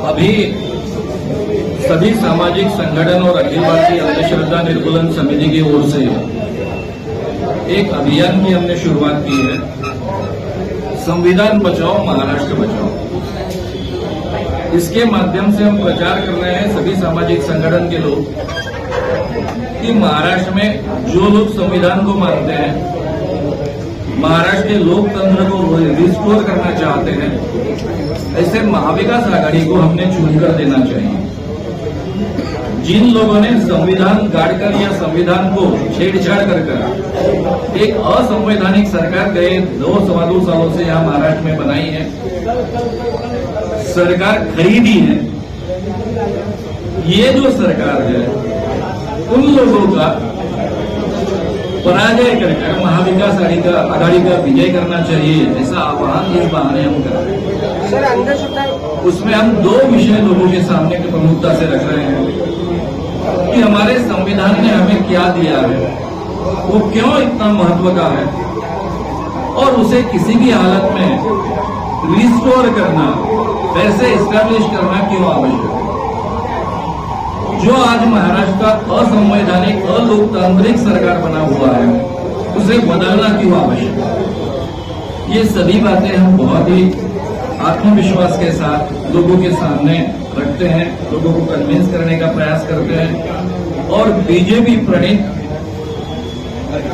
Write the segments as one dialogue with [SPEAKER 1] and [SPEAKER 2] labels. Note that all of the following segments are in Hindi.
[SPEAKER 1] अभी सभी सामाजिक संगठन और अखिल भारतीय अंधश्रद्धा निर्मूलन समिति की ओर से एक अभियान की हमने शुरुआत की है, संविधान बचाओ महाराष्ट्र बचाओ। इसके माध्यम से हम प्रचार कर रहे हैं सभी सामाजिक संगठन के लोग कि महाराष्ट्र में जो लोग संविधान को मानते हैं, महाराष्ट्र के लोकतंत्र को रिस्टोर करना चाहते हैं, ऐसे महाविकास आघाड़ी को हमने चुनकर देना चाहिए। जिन लोगों ने संविधान गाड़कर या संविधान को छेड़छाड़ कर एक असंवैधानिक सरकार गए 2-2.25 सालों से यहां महाराष्ट्र में बनाई है, सरकार खरीदी है, ये जो सरकार है उन लोगों का पराजय कर महाविकास आघाड़ी का विजय करना चाहिए, ऐसा आह्वान इस बहाने हम कर रहे हैं।
[SPEAKER 2] सर, अंधश्रद्धा
[SPEAKER 1] उसमें हम 2 विषय लोगों के सामने की प्रमुखता से रख रहे हैं कि हमारे संविधान ने हमें क्या दिया है, वो क्यों इतना महत्व का है, और उसे किसी भी हालत में रिस्टोर करना, वैसे इस्टेब्लिश करना क्यों आवश्यक है। जो आज महाराष्ट्र का असंवैधानिक अलोकतांत्रिक सरकार बना हुआ है, उसे बदलना क्यों आवश्यक है। ये सभी बातें हम बहुत ही आत्मविश्वास के साथ लोगों के सामने रखते हैं, लोगों को कन्विंस करने का प्रयास करते हैं, और बीजेपी प्रणीत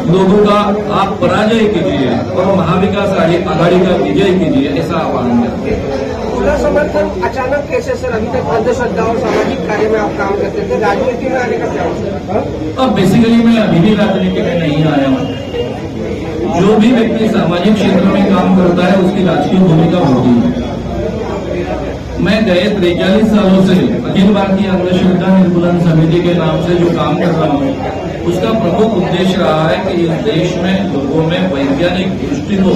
[SPEAKER 1] लोगों का आप पराजय कीजिए और महाविकास आघाड़ी का विजय कीजिए, ऐसा आह्वान करते हैं।
[SPEAKER 2] खुला समर्थन अचानक कैसे सर? अभी तक अंधश्रद्धा और सामाजिक कार्य में आप काम करते थे, राजनीति में आने का क्या होता?
[SPEAKER 1] अब बेसिकली मैं अभी भी राजनीति में नहीं आया हूं। जो भी व्यक्ति सामाजिक क्षेत्र में काम करता है उसकी राजकीय भूमिका होती है। मैं गए 43 सालों से अखिल भारतीय अंधश्रद्धा निर्मूलन समिति के नाम से जो काम कर रहा हूं, उसका प्रमुख उद्देश्य रहा है कि इस देश में लोगों में वैज्ञानिक दृष्टि को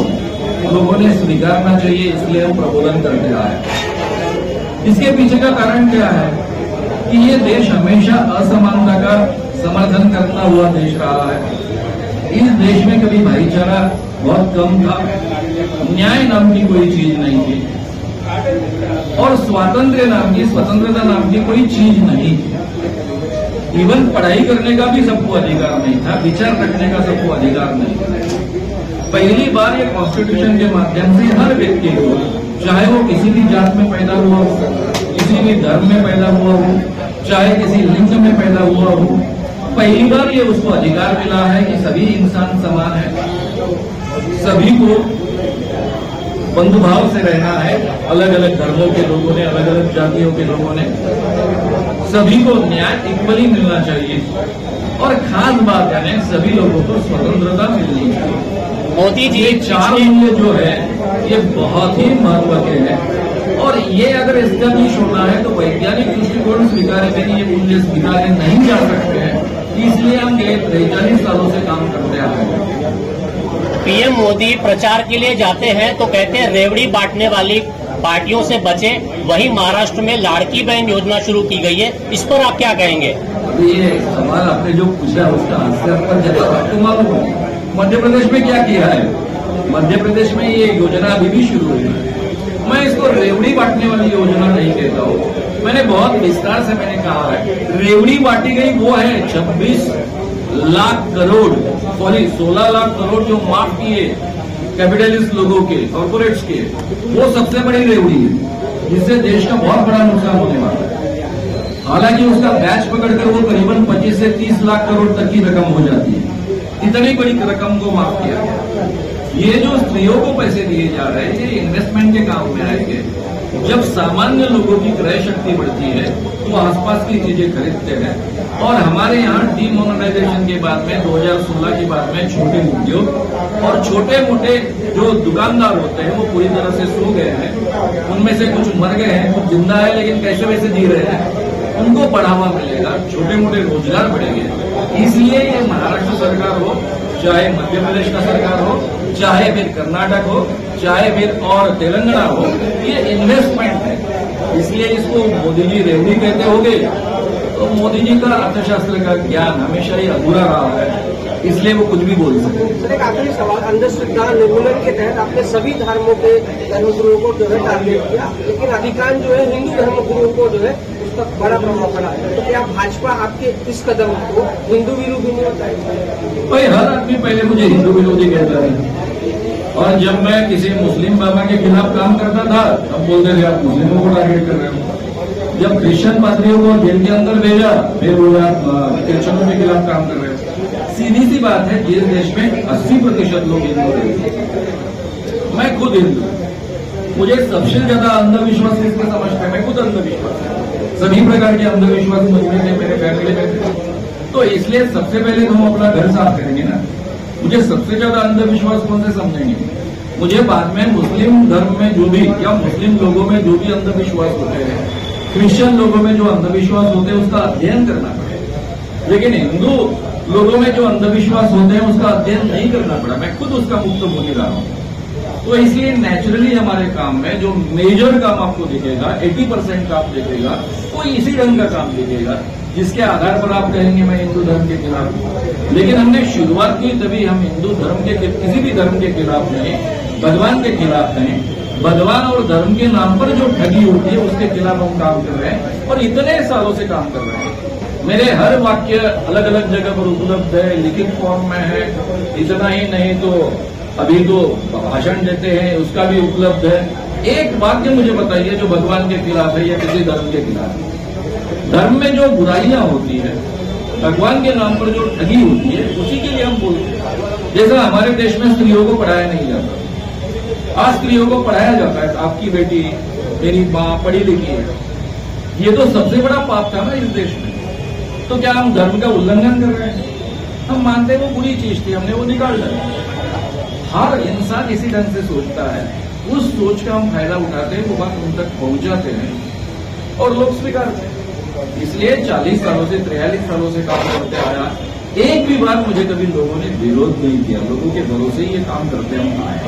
[SPEAKER 1] लोगों ने स्वीकारना चाहिए, इसलिए हम प्रबोधन करते आए। इसके पीछे का कारण क्या है कि ये देश हमेशा असमानता का समर्थन करता हुआ देश रहा है। इस देश में कभी भाईचारा बहुत कम था, न्याय नाम की कोई चीज नहीं थी, और स्वतंत्रता नाम की कोई चीज नहीं थी। इवन पढ़ाई करने का भी सबको अधिकार नहीं था, विचार रखने का सबको अधिकार नहीं था। पहली बार ये कॉन्स्टिट्यूशन के माध्यम से हर व्यक्ति को, चाहे वो किसी भी जात में पैदा हुआ हो, किसी भी धर्म में पैदा हुआ हो, चाहे किसी लिंग में पैदा हुआ हो, पहली बार ये उसको अधिकार मिला है कि सभी इंसान समान है, सभी को बंधुभाव से रहना है। अलग अलग धर्मों के लोगों ने, अलग अलग जातियों के लोगों ने, सभी को न्याय इक्वली मिलना चाहिए, और खास बात है सभी लोगों को स्वतंत्रता मिलनी चाहिए।
[SPEAKER 3] मोदी जी,
[SPEAKER 1] ये 4 मूल्य जो है ये बहुत ही महत्व के हैं, और ये अगर एस्टेब्लिश होना है तो वैज्ञानिक दृष्टिकोण स्वीकार करें, ये मूल्य स्वीकारे नहीं जा सकते हैं। इसलिए हम गए 43 सालों से काम करते आए हैं।
[SPEAKER 3] पीएम मोदी प्रचार के लिए जाते हैं तो कहते हैं रेवड़ी बांटने वाली पार्टियों से बचे, वहीं महाराष्ट्र में लाड़की बहन योजना शुरू की गई है, इस पर आप क्या कहेंगे?
[SPEAKER 1] ये सवाल आपने जो पूछा उसका आंसर पर जवाब आपको मालूम है। मध्य प्रदेश में क्या किया है? मध्य प्रदेश में ये योजना अभी भी शुरू हुई है। मैं इसको रेवड़ी बांटने वाली योजना नहीं कहता हूँ, मैंने बहुत विस्तार से मैंने कहा है रेवड़ी बांटी गई वो है 26 लाख करोड़, सॉरी 16 लाख करोड़ जो माफ किए कैपिटलिस्ट लोगों के, कॉर्पोरेट्स के, वो सबसे बड़ी रेवड़ी है, जिससे देश का बहुत बड़ा नुकसान होने वाला है। हालांकि उसका बैच पकड़कर वो करीबन 25 से 30 लाख करोड़ तक की रकम हो जाती है। इतनी बड़ी रकम को माफ किया गया। ये जो स्त्रियों को पैसे दिए जा रहे हैं, ये इन्वेस्टमेंट के काम में आएंगे। जब सामान्य लोगों की क्रय शक्ति बढ़ती है तो आसपास की चीजें खरीदते हैं, और हमारे यहाँ डीमोनेटाइजेशन के बाद में 2016 के बाद में छोटे उद्योग और छोटे मोटे जो दुकानदार होते हैं वो पूरी तरह से सो गए हैं। उनमें से कुछ मर गए हैं, कुछ जिंदा है, लेकिन कैसे वैसे जी रहे हैं। उनको बढ़ावा मिलेगा, छोटे मोटे रोजगार बढ़ेंगे। इसलिए ये महाराष्ट्र सरकार हो, चाहे मध्य प्रदेश का सरकार हो, चाहे फिर कर्नाटक हो, चाहे फिर और तेलंगाना हो, ये इन्वेस्टमेंट है। इसलिए इसको मोदी जी रेवड़ी कहते होंगे, तो मोदी जी का अर्थशास्त्र का ज्ञान हमेशा ही अधूरा रहा है, इसलिए वो कुछ भी बोल सकते हैं।
[SPEAKER 2] सर, एक आखिरी सवाल, अंधश्रद्धा निर्मूलन के तहत आपने सभी धर्मों के धर्मगुरुओं को जो है टारगेट किया, लेकिन अधिकांश जो है हिंदू धर्मगुरुओं को जो है उसका बड़ा प्रभाव पड़ा है। तो क्या भाजपा आपके इस कदम को हिंदू विरोधी नहीं बताएगी?
[SPEAKER 1] भाई हर आदमी पहले मुझे हिंदू विरोधी कहता है, और जब मैं किसी मुस्लिम बाबा के खिलाफ काम करता था तब बोलते थे आप मुस्लिमों को टारगेट कर रहे हो। जब क्रिश्चियन पादरियों को जेल के अंदर भेजा फिर बोले आप क्रिश्चियनों के खिलाफ काम कर रहे हो। सीधी सी बात है, जिस देश में 80% लोग हिंदू हैं, मैं खुद हिंदू, मुझे सबसे ज्यादा अंधविश्वास किसके समझते हैं? मैं खुद अंधविश्वास, सभी प्रकार के अंधविश्वास मुझमें थे, मेरे फैमिली में थे। तो इसलिए सबसे पहले तो हम अपना घर साफ करेंगे ना। मुझे सबसे ज्यादा अंधविश्वास कौन से समझेंगे? मुझे बाद में मुस्लिम धर्म में जो भी या मुस्लिम लोगों में जो भी अंधविश्वास होते हैं, क्रिश्चियन लोगों में जो अंधविश्वास होते हैं उसका अध्ययन करना पड़ेगा, लेकिन हिंदू लोगों में जो अंधविश्वास होते हैं उसका अध्ययन नहीं करना पड़ा। मैं खुद उसका मुक्त होने रहा हूं। तो इसलिए नेचुरली हमारे काम में जो मेजर काम आपको दिखेगा, 80% काम दिखेगा, वो इसी ढंग का काम दिखेगा जिसके आधार पर आप कहेंगे मैं हिंदू धर्म के खिलाफ हूं। लेकिन हमने शुरुआत की तभी हम हिंदू धर्म के किसी भी धर्म के खिलाफ नहीं, भगवान के खिलाफ नहीं, भगवान और धर्म के नाम पर जो ठगी होती है उसके खिलाफ हम काम कर रहे हैं और इतने सालों से काम कर रहे हैं। मेरे हर वाक्य अलग अलग जगह पर उपलब्ध है, लिखित फॉर्म में है। इतना ही नहीं तो अभी तो भाषण देते हैं उसका भी उपलब्ध है। एक वाक्य मुझे बताइए जो भगवान के खिलाफ है या किसी धर्म के खिलाफ है। धर्म में जो बुराइयां होती है, भगवान के नाम पर जो ठगी होती है, उसी के लिए हम बोलते हैं। जैसा हमारे देश में स्त्रियों को पढ़ाया नहीं जाता, आज स्त्रियों को पढ़ाया जाता है। आपकी बेटी, मेरी माँ पढ़ी लिखी है, ये तो सबसे बड़ा पाप था ना इस देश में। तो क्या हम धर्म का उल्लंघन कर रहे हैं? हम मानते हैं वो बुरी चीज थी, हमने वो निकाल डाला। हर इंसान इसी ढंग से सोचता है, उस सोच का हम फायदा उठाते हैं, वो बात उन तक पहुंचाते हैं और लोग स्वीकारते हैं। इसलिए 40 सालों से 43 सालों से काम करते आया, एक भी बार मुझे कभी लोगों ने विरोध नहीं किया। लोगों के भरोसे ही ये काम करते हम आए।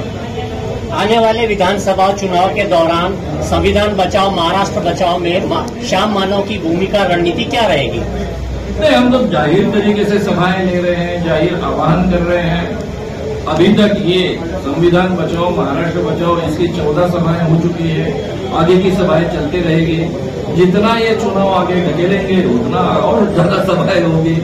[SPEAKER 3] आने वाले विधानसभा चुनाव के दौरान संविधान बचाओ महाराष्ट्र बचाओ में श्याम मानव की भूमिका रणनीति क्या रहेगी?
[SPEAKER 1] नहीं, हम तो जाहिर तरीके से सभाएं ले रहे हैं, जाहिर आह्वान कर रहे हैं। अभी तक ये संविधान बचाओ महाराष्ट्र बचाओ इसकी 14 सभाएं हो चुकी है, आगे की सभाएं चलती रहेगी। जितना ये चुनाव आगे ढकेलेंगे उतना और ज्यादा सभाएं होंगी।